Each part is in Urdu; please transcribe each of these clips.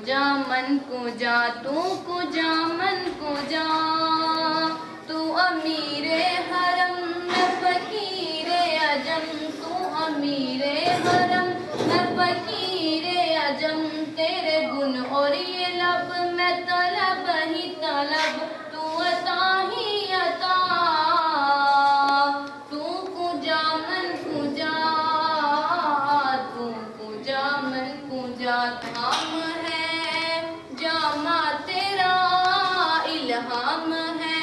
جا من کو جا تو کو جا من کو جا تو امیر حرم میں فقیر عجم تو امیر حرم میں فقیر عجم تیرے گن اور یہ لب میں طلب ہی طلب تو عطا ہی عطا تو کو جا من کو جا تو کو جا من کو جا کام ہے جامع تیرا الہام ہے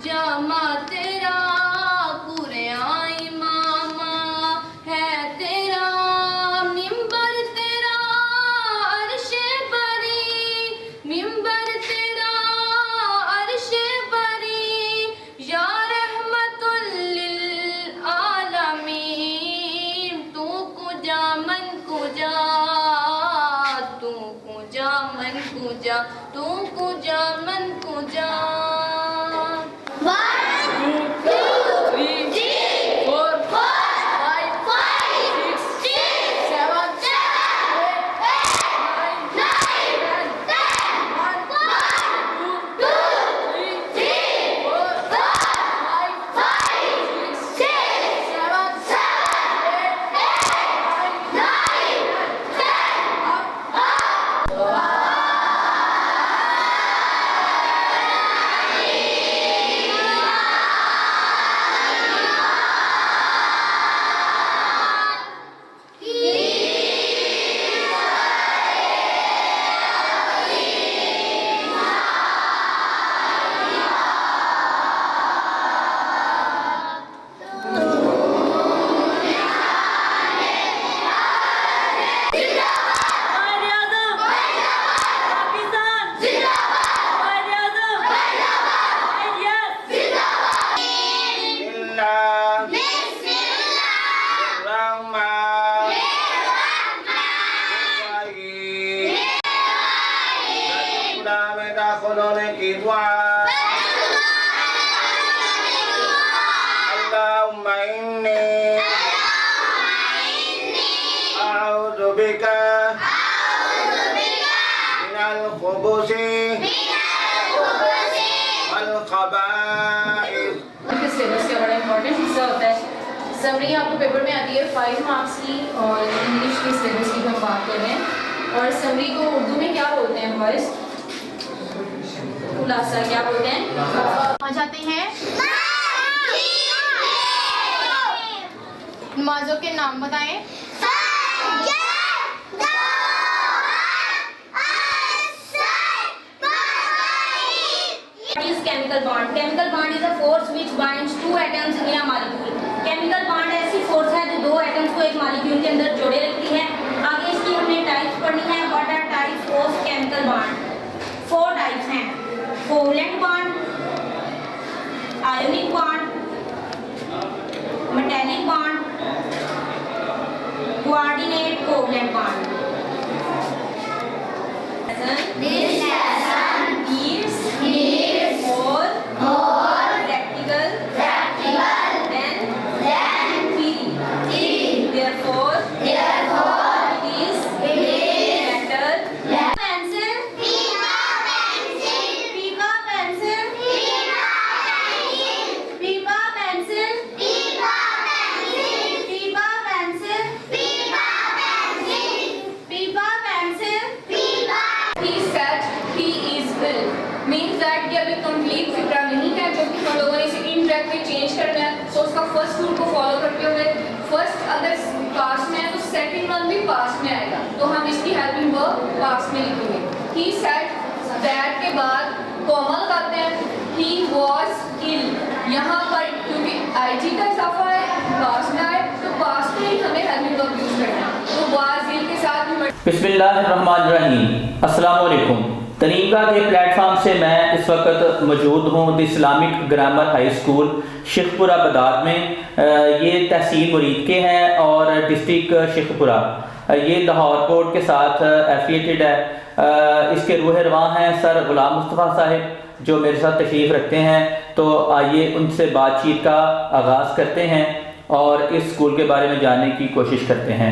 جامع تیرا قرآن امام ہے تیرا ممبر تیرا عرش بری ممبر تیرا عرش بری یا رحمت للعالمین تو کو جا من کو جا تو کو جا من کو جا تو کو جا من کو جا اللهم إني أعوذ بك من الخبث والخبائث. سلیبس کا بڑا امپورٹنٹ حصہ ہوتا ہے. سمری آپ کو پیپر میں آتی ہے 5 مارکس کی اور انگلش کی سلیبس کی ہم بات کر رہے ہیں. اور سمری کو اردو میں کیا بولتے ہیں بوائز؟ خلاصہ کیا بولتے ہیں؟ آ جاتے ہیں نمازوں کے نام بتائیں. Chemical bond. Chemical bond is a force which binds two atoms in a molecule. Chemical bond ایسی force ہے جو دو atoms کو ایک molecule کے اندر جوڑے رکھتی ہے. آگے اس کی ہم نے types پڑھنی ہے. What are types of chemical bond? 4 types ہیں. covalent bond, ionic bond, metallic bond, coordinate covalent bond. This lesson is more practical than theory. Therefore, it is better. Pencil, pipa pencil, pipa pencil, pipa pencil, pipa pencil, pipa pencil, pipa pencil, pipa. He said he is ill means that یہ ابھی کمپلیٹ فکرہ نہیں ہے جو کہ ہم لوگوں نے اسے ان ٹریک میں چینج کرنا ہے. سو اس کا فرسٹ رول کو فالو کرتے ہوئے فرسٹ اگر پاس میں ہے تو سیکنڈ ون بھی پاس میں آئے گا تو ہم اس کی ہیلپنگ ورب پاس میں لکھیں گے. He said that کے بعد کوما لگاتے ہیں. He was ill. یہاں پر کیونکہ آئی جی کا اضافہ ہے پاس میں آئے تو پاس میں ہی ہمیں ہیلپنگ ورب یوز کرنا ہے. تو was ill کے ساتھ بھی بسم اللہ الرحمن الرحیم. السلام علیکم. ترینگا کے پلیٹ فارم سے میں اس وقت موجود ہوں the Islamic grammar high school شیخ پورہ بغداد میں. یہ تحصیل مرید کے ہیں اور ڈسٹرکٹ شیخ پورہ. یہ لاہور بورڈ کے ساتھ ایفیلیٹڈ ہے. اس کے روح رواں ہیں سر غلام مصطفیٰ صاحب جو میرے ساتھ تشریف رکھتے ہیں. تو آئیے ان سے بات چیت کا آغاز کرتے ہیں اور اس اسکول کے بارے میں جاننے کی کوشش کرتے ہیں.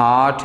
8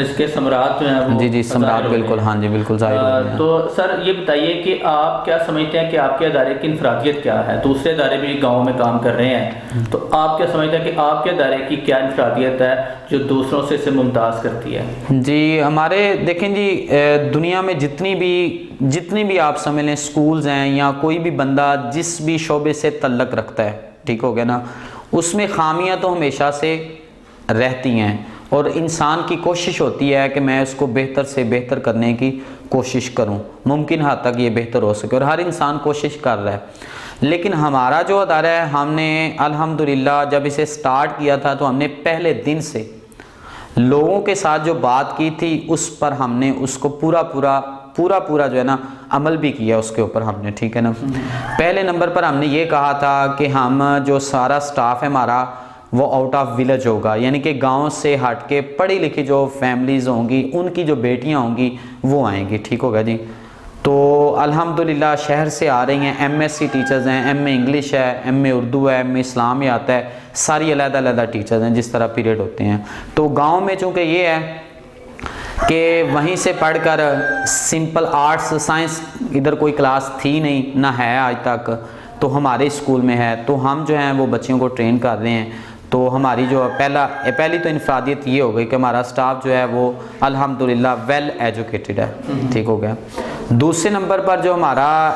اس کے ثمرات جو ہیں وہ جی ثمرات ظاہر ہو گئے بالکل، ہیں۔ ہاں جی بالکل ظاہر ہو گئے ہیں۔ تو سر یہ بتائیے کہ آپ کیا سمجھتے ہیں کہ آپ کے ادارے کی انفرادیت کیا ہے؟ دوسرے ادارے بھی گاؤں میں کام کر رہے ہیں، تو آپ کیا سمجھتے ہیں کہ آپ کے ادارے کی کیا انفرادیت ہے جو دوسروں سے اسے ممتاز کرتی ہے؟ جی ہمارے دیکھیں جی دنیا میں جتنی بھی آپ سمجھ لیں سکولز ہیں یا کوئی بھی بندہ جس بھی شعبے سے تعلق رکھتا ہے، ٹھیک ہو گیا نا، اس میں خامیاں تو ہمیشہ سے رہتی ہیں اور انسان کی کوشش ہوتی ہے کہ میں اس کو بہتر سے بہتر کرنے کی کوشش کروں، ممکن حد تک یہ بہتر ہو سکے، اور ہر انسان کوشش کر رہا ہے۔ لیکن ہمارا جو ادارہ ہے، ہم نے الحمدللہ جب اسے سٹارٹ کیا تھا تو ہم نے پہلے دن سے لوگوں کے ساتھ جو بات کی تھی اس پر ہم نے اس کو پورا جو ہے نا عمل بھی کیا اس کے اوپر ہم نے، ٹھیک ہے نا۔ پہلے نمبر پر ہم نے یہ کہا تھا کہ ہم جو سارا سٹاف ہے ہمارا وہ آؤٹ آف ولیج ہوگا، یعنی کہ گاؤں سے ہٹ کے پڑھی لکھی جو فیملیز ہوں گی ان کی جو بیٹیاں ہوں گی وہ آئیں گی، ٹھیک ہوگا جی۔ تو الحمدللہ شہر سے آ رہی ہیں، ایم ایس سی ٹیچرز ہیں، ایم اے انگلش ہے، ایم اے اردو ہے، ایم اے اسلام میں آتا ہے، ساری علیحدہ ٹیچرز ہیں جس طرح پیریڈ ہوتے ہیں۔ تو گاؤں میں چونکہ یہ ہے کہ وہیں سے پڑھ کر سمپل آرٹس سائنس ادھر کوئی کلاس تھی نہیں، نہ ہے آج تک، تو ہمارے اسکول میں ہے، تو ہم جو ہیں وہ بچیوں کو ٹرین کر رہے ہیں۔ تو ہماری جو پہلی تو انفرادیت یہ ہو گئی کہ ہمارا سٹاف جو ہے وہ الحمدللہ ویل ایجوکیٹڈ ہے، ٹھیک ہو گیا۔ دوسرے نمبر پر جو ہمارا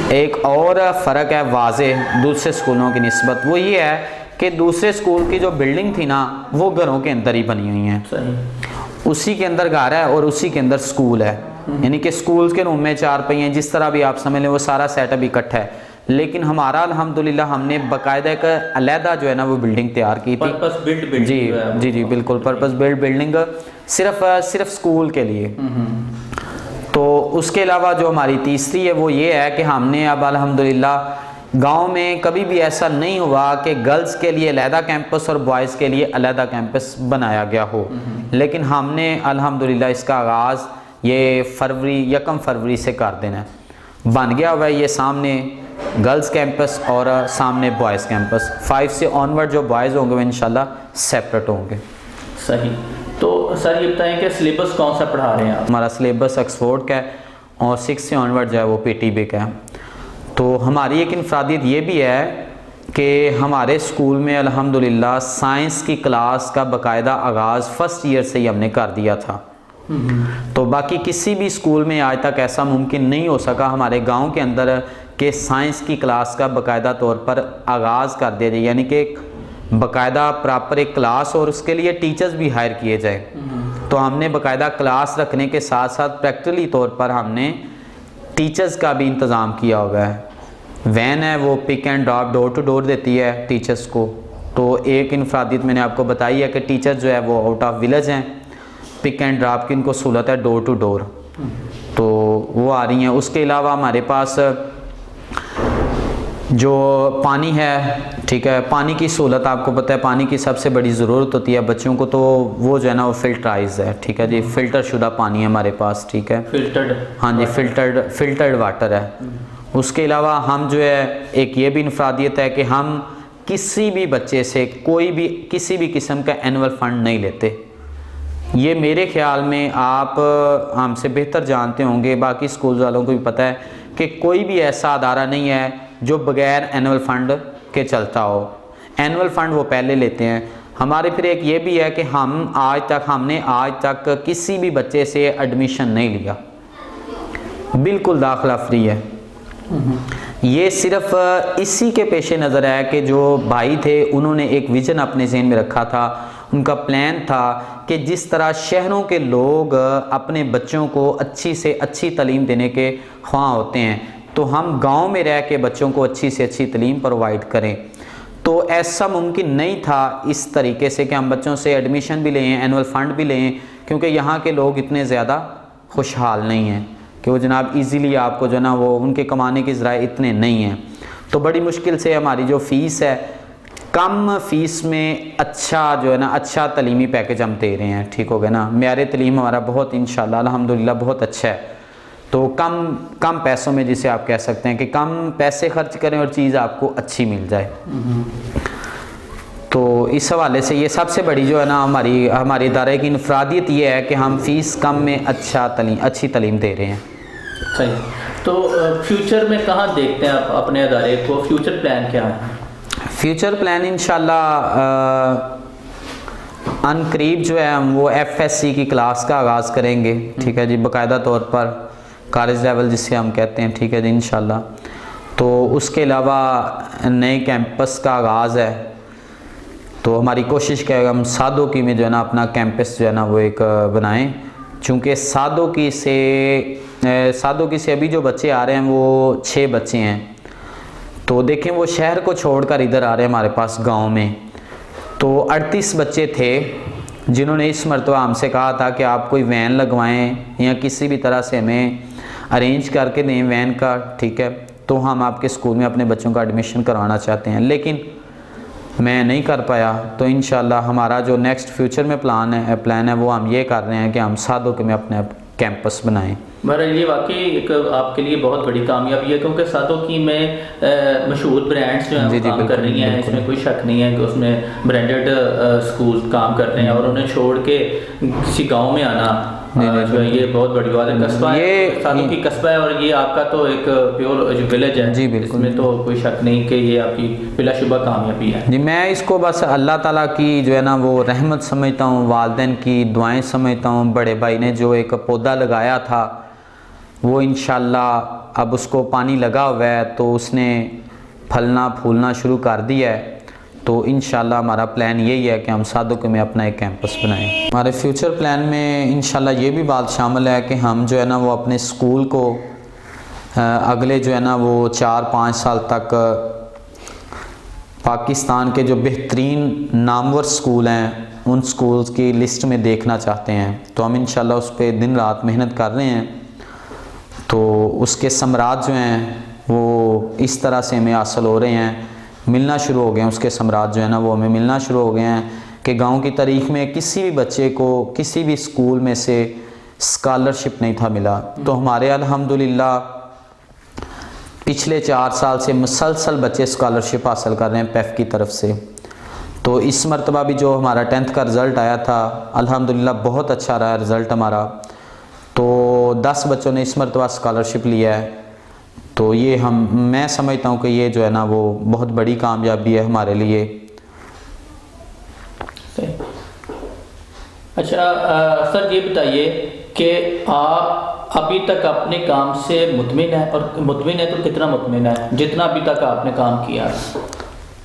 ایک اور فرق ہے واضح دوسرے اسکولوں کی نسبت، وہ یہ ہے کہ دوسرے اسکول کی جو بلڈنگ تھی نا وہ گھروں کے اندر ہی بنی ہوئی ہیں، اسی کے اندر گھر ہے اور اسی کے اندر اسکول ہے، یعنی کہ اسکول کے روم میں 4 پہیے جس طرح بھی آپ سمجھ لیں وہ سارا سیٹ اپ اکٹھا ہے۔ لیکن ہمارا الحمدللہ ہم نے باقاعدہ ایک علیحدہ جو ہے نا وہ بلڈنگ تیار کی تھی، پرپس بلڈ بلڈنگ، جی بالکل پرپس بلڈ بلڈنگ صرف اسکول کے لیے۔ تو اس کے علاوہ جو ہماری تیسری ہے وہ یہ ہے کہ ہم نے اب الحمدللہ گاؤں میں کبھی بھی ایسا نہیں ہوا کہ گرلز کے لیے علیحدہ کیمپس اور بوائز کے لیے علیحدہ کیمپس بنایا گیا ہو، لیکن ہم نے الحمدللہ اس کا آغاز یہ 1 فروری سے کر دینا ہے، بن گیا ہوا ہے یہ سامنے گرلز کیمپس اور سامنے بوائز کیمپس۔ 5 سے آنورڈ جو بوائز ہوں گے وہ انشاءاللہ سیپریٹ ہوں گے۔ صحیح۔ تو سر یہ بتائیں کہ سلیبس کون سا پڑھا رہے ہیں آپ؟ ہمارا سلیبس آکسفورڈ کا ہے اور 6 سے آنورڈ جو ہے وہ پی ٹی بی کا ہے۔ تو ہماری ایک انفرادیت یہ بھی ہے کہ ہمارے اسکول میں الحمدللہ سائنس کی کلاس کا باقاعدہ آغاز فرسٹ ایئر سے ہی ہم نے کر دیا تھا۔ تو باقی کسی بھی اسکول میں آج تک ایسا ممکن نہیں ہو سکا ہمارے گاؤں کے اندر کہ سائنس کی کلاس کا باقاعدہ طور پر آغاز کر دیا جائے، یعنی کہ ایک باقاعدہ پراپر ایک کلاس اور اس کے لیے ٹیچرز بھی ہائر کیے جائیں۔ تو ہم نے باقاعدہ کلاس رکھنے کے ساتھ ساتھ پریکٹیکلی طور پر ہم نے ٹیچرز کا بھی انتظام کیا ہوا ہے۔ وین ہے وہ pick and drop door to door دیتی ہے ٹیچرز کو۔ تو ایک انفرادیت میں نے آپ کو بتائی ہے کہ ٹیچر جو ہے وہ آؤٹ آف ولیج ہیں، پک اینڈ ڈراپ کی ان کو سہولت ہے ڈور ٹو ڈور، تو وہ آ رہی ہیں۔ اس کے علاوہ ہمارے پاس جو پانی ہے، ٹھیک ہے، پانی کی سہولت آپ کو پتہ ہے پانی کی سب سے بڑی ضرورت ہوتی ہے بچوں کو، تو وہ جو ہے نا وہ فلٹرائز ہے، ٹھیک ہے جی، فلٹر شدہ پانی ہے ہمارے پاس، ٹھیک ہے، فلٹرڈ، ہاں جی فلٹرڈ واٹر ہے۔ اس کے علاوہ ہم جو ہے ایک یہ بھی انفرادیت ہے کہ ہم کسی بھی بچے سے کسی بھی قسم کا اینول فنڈ نہیں لیتے۔ یہ میرے خیال میں آپ ہم سے بہتر جانتے ہوں گے، باقی اسکول والوں کو بھی پتہ ہے کہ کوئی بھی ایسا ادارہ نہیں ہے جو بغیر اینول فنڈ کے چلتا ہو۔ اینول فنڈ وہ پہلے لیتے ہیں۔ ہمارے پھر ایک یہ بھی ہے کہ ہم نے آج تک کسی بھی بچے سے ایڈمیشن نہیں لیا، بالکل داخلہ فری ہے۔ یہ صرف اسی کے پیش نظر ہے کہ جو بھائی تھے انہوں نے ایک ویژن اپنے ذہن میں رکھا تھا، ان کا پلان تھا کہ جس طرح شہروں کے لوگ اپنے بچوں کو اچھی سے اچھی تعلیم دینے کے خواہاں ہوتے ہیں، تو ہم گاؤں میں رہ کے بچوں کو اچھی سے اچھی تعلیم پرووائڈ کریں۔ تو ایسا ممکن نہیں تھا اس طریقے سے کہ ہم بچوں سے ایڈمیشن بھی لیں، اینول فنڈ بھی لیں، کیونکہ یہاں کے لوگ اتنے زیادہ خوشحال نہیں ہیں کہ وہ جناب ایزیلی آپ کو جو ہے نا وہ ان کے کمانے کے ذرائع اتنے نہیں ہیں۔ تو بڑی مشکل سے ہماری جو فیس ہے، کم فیس میں اچھا جو ہے نا اچھا تعلیمی پیکج ہم دے رہے ہیں، ٹھیک ہو گیا نا۔ معیار تعلیم ہمارا بہت انشاءاللہ الحمدللہ بہت اچھا ہے۔ تو کم پیسوں میں جسے آپ کہہ سکتے ہیں کہ کم پیسے خرچ کریں اور چیز آپ کو اچھی مل جائے۔ تو اس حوالے سے یہ سب سے بڑی جو ہے نا ہماری ادارے کی انفرادیت یہ ہے کہ ہم فیس کم میں اچھی تعلیم دے رہے ہیں. صحیح. تو فیوچر میں کہاں دیکھتے ہیں آپ اپنے ادارے کو؟ فیوچر پلان کیا ہے؟ فیوچر پلان انشاءاللہ ان قریب جو ہے ہم وہ FSC کی کلاس کا آغاز کریں گے. ٹھیک ہے جی, باقاعدہ طور پر کالج لیول جسے ہم کہتے ہیں. ٹھیک ہے جی انشاءاللہ. تو اس کے علاوہ نئے کیمپس کا آغاز ہے, تو ہماری کوشش کیا ہے ہم سادوکی میں جو ہے نا اپنا کیمپس جو ہے نا وہ ایک بنائیں, چونکہ سادوکی سے ابھی جو بچے آ رہے ہیں وہ 6 بچے ہیں. تو دیکھیں وہ شہر کو چھوڑ کر ادھر آ رہے ہیں ہمارے پاس گاؤں میں. تو 38 بچے تھے جنہوں نے اس مرتبہ ہم سے کہا تھا کہ آپ کوئی وین لگوائیں یا کسی بھی طرح سے ہمیں ارینج کر کے دیں وین کا. ٹھیک ہے, تو ہم آپ کے اسکول میں اپنے بچوں کا ایڈمیشن کروانا چاہتے ہیں, لیکن میں نہیں کر پایا. تو انشاءاللہ ہمارا جو نیکسٹ فیوچر میں پلان ہے وہ ہم یہ کر رہے ہیں کہ ہم سادوکی میں اپنے کیمپس بنائیں. بہرحال یہ واقعی ایک آپ کے لیے بہت بڑی کامیابی ہے, کیونکہ سادوکی میں مشہور برانڈس جو ہیں وہ کام کر رہی ہیں. اس میں کوئی شک نہیں ہے کہ اس میں برانڈڈ اسکول کام کر رہے ہیں, اور انہیں چھوڑ کے کسی گاؤں میں آنا جو ہے یہ بہت بڑی بات ہے. قصبہ ہے, سادوکی قصبہ ہے, اور یہ آپ کا تو ایک پیور جو ولیج ہے. جی بالکل, اس میں تو کوئی شک نہیں کہ یہ آپ کی بلا شبہ کامیابی ہے. جی میں اس کو بس اللہ تعالیٰ کی جو ہے نا وہ رحمت سمجھتا ہوں, والدین کی دعائیں سمجھتا ہوں. بڑے بھائی نے جو ایک پودا لگایا تھا وہ انشاءاللہ اب اس کو پانی لگا ہوا ہے, تو اس نے پھلنا پھولنا شروع کر دیا ہے. تو انشاءاللہ ہمارا پلان یہی ہے کہ ہم سادوکی میں اپنا ایک کیمپس بنائیں. ہمارے فیوچر پلان میں انشاءاللہ یہ بھی بات شامل ہے کہ ہم جو ہے نا وہ اپنے اسکول کو اگلے جو ہے نا وہ 4-5 سال تک پاکستان کے جو بہترین نامور اسکول ہیں ان اسکولز کی لسٹ میں دیکھنا چاہتے ہیں. تو ہم انشاءاللہ اس پہ دن رات محنت کر رہے ہیں. تو اس کے ثمرات جو ہیں وہ اس طرح سے ہمیں حاصل ہو رہے ہیں, ملنا شروع ہو گئے ہیں. اس کے ثمرات جو ہیں نا وہ ہمیں ملنا شروع ہو گئے ہیں کہ گاؤں کی تاریخ میں کسی بھی بچے کو کسی بھی اسکول میں سے اسکالرشپ نہیں تھا ملا. تو ہمارے الحمدللہ پچھلے 4 سال سے مسلسل بچے اسکالرشپ حاصل کر رہے ہیں پیف کی طرف سے. تو اس مرتبہ بھی جو ہمارا 10th کا رزلٹ آیا تھا الحمدللہ بہت اچھا رہا رزلٹ ہمارا. تو 10 بچوں نے اس مرتبہ اسکالرشپ لیا ہے. تو یہ میں سمجھتا ہوں کہ یہ جو ہے نا وہ بہت بڑی کامیابی ہے ہمارے لیے. اچھا سر یہ بتائیے کہ آپ ابھی تک اپنے کام سے مطمئن ہیں, اور مطمئن ہے تو کتنا مطمئن ہے جتنا ابھی تک آپ نے کام کیا؟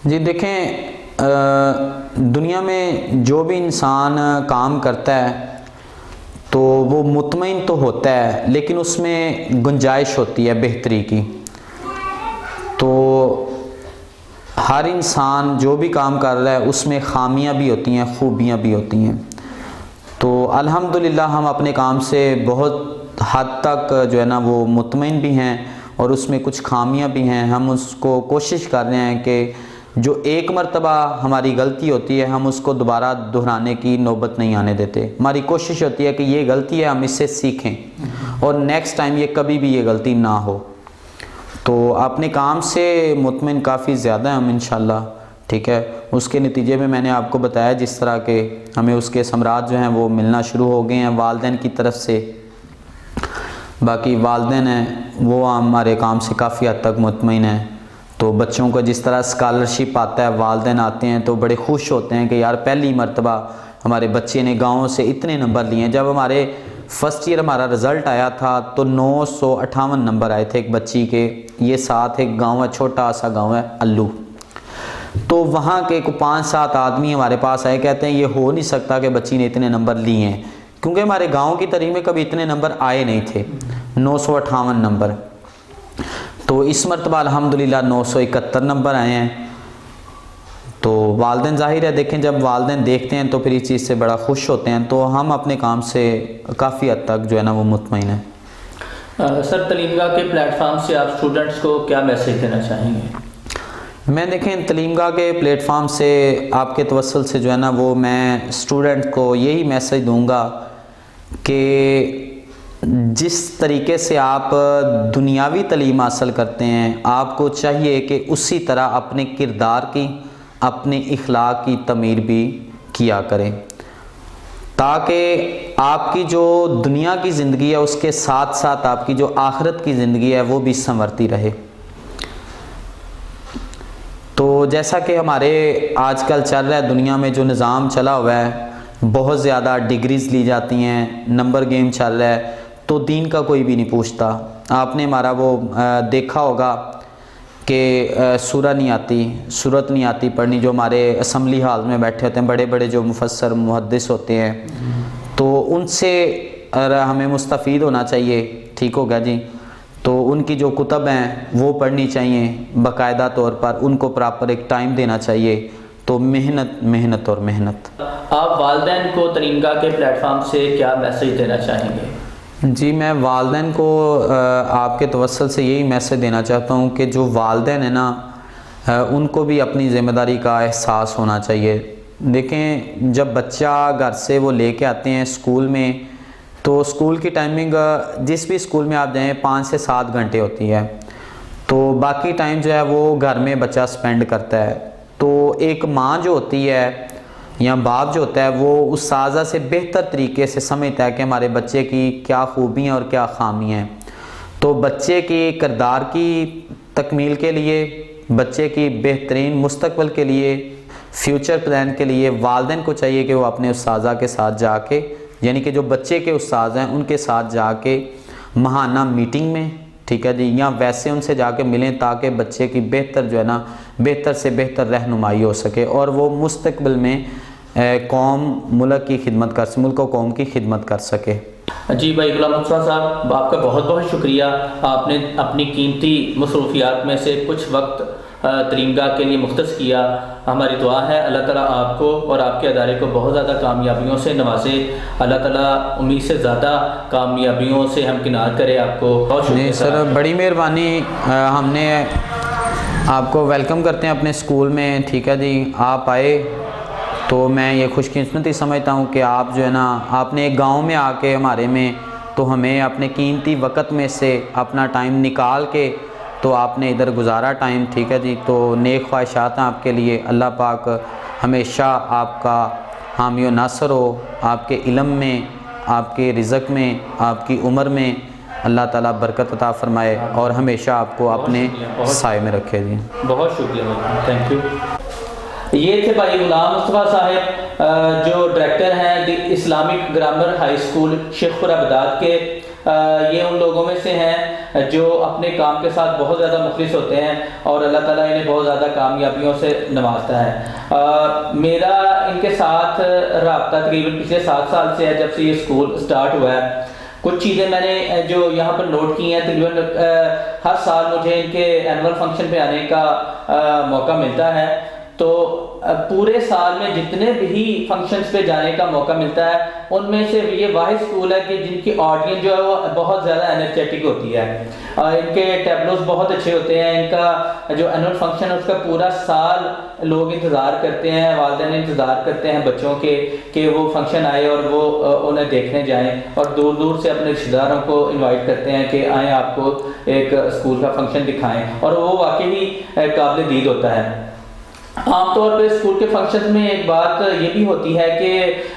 جی دیکھیں دنیا میں جو بھی انسان کام کرتا ہے تو وہ مطمئن تو ہوتا ہے, لیکن اس میں گنجائش ہوتی ہے بہتری کی. تو ہر انسان جو بھی کام کر رہا ہے اس میں خامیاں بھی ہوتی ہیں خوبیاں بھی ہوتی ہیں. تو الحمدللہ ہم اپنے کام سے بہت حد تک جو ہے نا وہ مطمئن بھی ہیں, اور اس میں کچھ خامیاں بھی ہیں. ہم اس کو کوشش کر رہے ہیں کہ جو ایک مرتبہ ہماری غلطی ہوتی ہے ہم اس کو دوبارہ دہرانے کی نوبت نہیں آنے دیتے. ہماری کوشش ہوتی ہے کہ یہ غلطی ہے ہم اس سے سیکھیں اور نیکسٹ ٹائم یہ کبھی بھی یہ غلطی نہ ہو. تو اپنے کام سے مطمئن کافی زیادہ ہیں ہم انشاءاللہ. ٹھیک ہے, اس کے نتیجے میں نے آپ کو بتایا جس طرح کہ ہمیں اس کے ثمرات جو ہیں وہ ملنا شروع ہو گئے ہیں والدین کی طرف سے. باقی والدین ہیں وہ ہمارے کام سے کافی حد تک مطمئن ہیں. تو بچوں کو جس طرح اسکالرشپ آتا ہے والدین آتے ہیں تو بڑے خوش ہوتے ہیں کہ یار پہلی مرتبہ ہمارے بچے نے گاؤں سے اتنے نمبر لیے ہیں. جب ہمارے فرسٹ ایئر ہمارا رزلٹ آیا تھا تو 958 نمبر آئے تھے ایک بچی کے. یہ ساتھ ایک گاؤں ہے, چھوٹا سا گاؤں ہے الو. تو وہاں کے 5-7 آدمی ہمارے پاس آئے, کہتے ہیں یہ ہو نہیں سکتا کہ بچی نے اتنے نمبر لیے ہیں, کیونکہ ہمارے گاؤں کی تاریخ میں کبھی اتنے نمبر آئے نہیں تھے. 958 نمبر. تو اس مرتبہ الحمدللہ 971 نمبر آئے ہیں. تو والدین ظاہر ہے دیکھیں جب والدین دیکھتے ہیں تو پھر اس چیز سے بڑا خوش ہوتے ہیں. تو ہم اپنے کام سے کافی حد تک جو ہے نا وہ مطمئن ہیں. سر تعلیم گاہ کے پلیٹ فارم سے آپ اسٹوڈنٹس کو کیا میسیج دینا چاہیں گے؟ میں دیکھیں تعلیم گاہ کے پلیٹ فارم سے آپ کے توسل سے جو ہے نا وہ میں اسٹوڈنٹ کو یہی میسیج دوں گا کہ جس طریقے سے آپ دنیاوی تعلیم حاصل کرتے ہیں آپ کو چاہیے کہ اسی طرح اپنے کردار کی اپنے اخلاق کی تعمیر بھی کیا کریں، تاکہ آپ کی جو دنیا کی زندگی ہے اس کے ساتھ ساتھ آپ کی جو آخرت کی زندگی ہے وہ بھی سنورتی رہے۔ تو جیسا کہ ہمارے آج کل چل رہا ہے دنیا میں جو نظام چلا ہوا ہے، بہت زیادہ ڈگریز لی جاتی ہیں، نمبر گیم چل رہا ہے، تو دین کا کوئی بھی نہیں پوچھتا۔ آپ نے ہمارا وہ دیکھا ہوگا کہ سورہ نہیں آتی، سورت نہیں آتی پڑھنی، جو ہمارے اسمبلی ہال میں بیٹھے ہوتے ہیں بڑے بڑے جو مفسر محدث ہوتے ہیں، تو ان سے ہمیں مستفید ہونا چاہیے، ٹھیک ہوگا جی۔ تو ان کی جو کتب ہیں وہ پڑھنی چاہیے باقاعدہ طور پر، ان کو پراپر ایک ٹائم دینا چاہیے۔ تو محنت محنت اور محنت۔ آپ والدین کو تریم گاہ کے پلیٹ فارم سے کیا میسج دینا چاہیں گے؟ جی میں والدین کو آپ کے توسل سے یہی میسج دینا چاہتا ہوں کہ جو والدین ہیں نا ان کو بھی اپنی ذمہ داری کا احساس ہونا چاہیے۔ دیکھیں جب بچہ گھر سے وہ لے کے آتے ہیں اسکول میں، تو اسکول کی ٹائمنگ جس بھی اسکول میں آپ جائیں 5 سے 7 گھنٹے ہوتی ہے، تو باقی ٹائم جو ہے وہ گھر میں بچہ سپینڈ کرتا ہے۔ تو ایک ماں جو ہوتی ہے یا باپ جو ہوتا ہے وہ اساتذہ سے بہتر طریقے سے سمجھتا ہے کہ ہمارے بچے کی کیا خوبیاں اور کیا خامیاں ہیں۔ تو بچے کی کردار کی تکمیل کے لیے، بچے کی بہترین مستقبل کے لیے، فیوچر پلان کے لیے والدین کو چاہیے کہ وہ اپنے اساتذہ کے ساتھ جا کے، یعنی کہ جو بچے کے استاد ہیں ان کے ساتھ جا کے ماہانہ میٹنگ میں، ٹھیک ہے جی، یا ویسے ان سے جا کے ملیں تاکہ بچے کی بہتر جو ہے نا بہتر سے بہتر رہنمائی ہو سکے اور وہ مستقبل میں قوم ملک کی خدمت کر سکے، ملک و قوم کی خدمت کر سکے۔ جی بھائی غلام مصطفیٰ صاحب، آپ کا بہت بہت شکریہ، آپ نے اپنی قیمتی مصروفیات میں سے کچھ وقت تریم گاہ کے لیے مختص کیا۔ ہماری دعا ہے اللہ تعالیٰ آپ کو اور آپ کے ادارے کو بہت زیادہ کامیابیوں سے نوازے، اللہ تعالیٰ امید سے زیادہ کامیابیوں سے ہمکنار کرے آپ کو۔ بہت شکریہ جی سر، بڑی مہربانی، ہم نے آپ کو ویلکم کرتے ہیں اپنے اسکول میں، ٹھیک ہے جی، آپ آئے تو میں یہ خوش قسمتی سمجھتا ہوں کہ آپ جو ہے نا آپ نے ایک گاؤں میں آ کے ہمارے میں، تو ہمیں اپنے قیمتی وقت میں سے اپنا ٹائم نکال کے تو آپ نے ادھر گزارا ٹائم، ٹھیک ہے جی۔ تو نیک خواہشات ہیں آپ کے لیے، اللہ پاک ہمیشہ آپ کا حامی و ناصر ہو، آپ کے علم میں، آپ کے رزق میں، آپ کی عمر میں اللہ تعالیٰ برکت عطا فرمائے اور ہمیشہ آپ کو اپنے سائے میں رکھے جی۔ بہت شکریہ بھائی، تھینک یو۔ یہ تھے بھائی غلام مصطفیٰ صاحب جو ڈائریکٹر ہیں the Islamic grammar high school شیخ پورہ بغداد کے۔ یہ ان لوگوں میں سے ہیں جو اپنے کام کے ساتھ بہت زیادہ مخلص ہوتے ہیں اور اللہ تعالیٰ انہیں بہت زیادہ کامیابیوں سے نوازتا ہے۔ میرا ان کے ساتھ رابطہ تقریباً پچھلے 7 سال سے ہے، جب سے یہ اسکول سٹارٹ ہوا ہے۔ کچھ چیزیں میں نے جو یہاں پر نوٹ کی ہیں، تقریباً ہر سال مجھے ان کے اینول فنکشن پہ آنے کا موقع ملتا ہے، تو پورے سال میں جتنے بھی فنکشنز پہ جانے کا موقع ملتا ہے ان میں سے یہ واحد اسکول ہے کہ جن کی آڈینس جو ہے وہ بہت زیادہ انرجیٹک ہوتی ہے، ان کے ٹیبلوز بہت اچھے ہوتے ہیں، ان کا جو اینول فنکشن ہے اس کا پورا سال لوگ انتظار کرتے ہیں، والدین انتظار کرتے ہیں بچوں کے کہ وہ فنکشن آئے اور وہ انہیں دیکھنے جائیں، اور دور دور سے اپنے رشتہ داروں کو انوائٹ کرتے ہیں کہ آئیں آپ کو ایک اسکول کا فنکشن دکھائیں، اور وہ واقعی قابل دید ہوتا ہے۔ عام طور پہ اسکول کے فنکشنز میں ایک بات یہ بھی ہوتی ہے کہ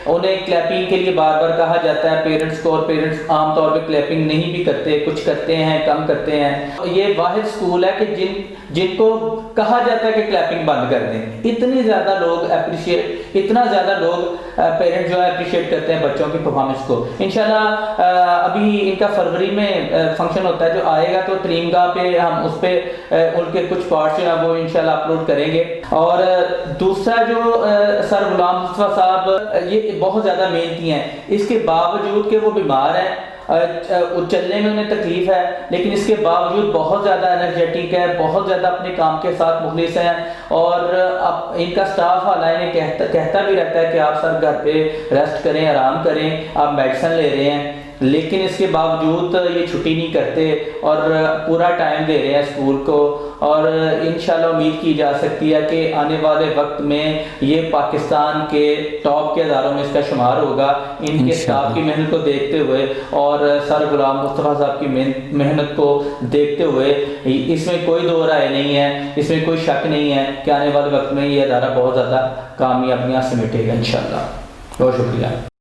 انہیں کلیپنگ کے لیے بار بار کہا جاتا ہے پیرنٹس کو، اور پیرنٹس عام طور پہ کلیپنگ نہیں بھی کرتے، کچھ کرتے ہیں، کم کرتے ہیں۔ یہ واحد اسکول ہے کہ جن کو کہا جاتا ہے کہ کلیپنگ بند کر دیں۔ اتنی زیادہ لوگ اتنا زیادہ لوگ پیرنٹ جو ہے اپریشیٹ کرتے ہیں بچوں کی پرفارمنس کو۔ انشاءاللہ ابھی ان کا فروری میں فنکشن ہوتا ہے جو آئے گا، تو تریم گاہ پہ ہم اس پہ ان کے کچھ پارٹس جو ہیں وہ انشاءاللہ اپلوڈ کریں گے۔ اور دوسرا جو سر غلام مصطفیٰ صاحب یہ بہت زیادہ محنتی ہیں، اس کے باوجود کہ وہ بیمار ہیں، چلنے میں انہیں تکلیف ہے، لیکن اس کے باوجود بہت زیادہ انرجیٹک ہے، بہت زیادہ اپنے کام کے ساتھ مخلص ہیں، اور اب ان کا سٹاف انہیں کہتا بھی رہتا ہے کہ آپ سر گھر پہ ریسٹ کریں، آرام کریں، آپ میڈیسن لے رہے ہیں، لیکن اس کے باوجود یہ چھٹی نہیں کرتے اور پورا ٹائم دے رہے ہیں اسکول کو، اور انشاءاللہ امید کی جا سکتی ہے کہ آنے والے وقت میں یہ پاکستان کے ٹاپ کے اداروں میں اس کا شمار ہوگا، ان کے سٹاف کی محنت کو دیکھتے ہوئے اور سر غلام مصطفیٰ صاحب کی محنت کو دیکھتے ہوئے اس میں کوئی دو رائے نہیں ہے، اس میں کوئی شک نہیں ہے کہ آنے والے وقت میں یہ ادارہ بہت زیادہ کامیابیاں سمیٹے گا انشاءاللہ۔ بہت شکریہ۔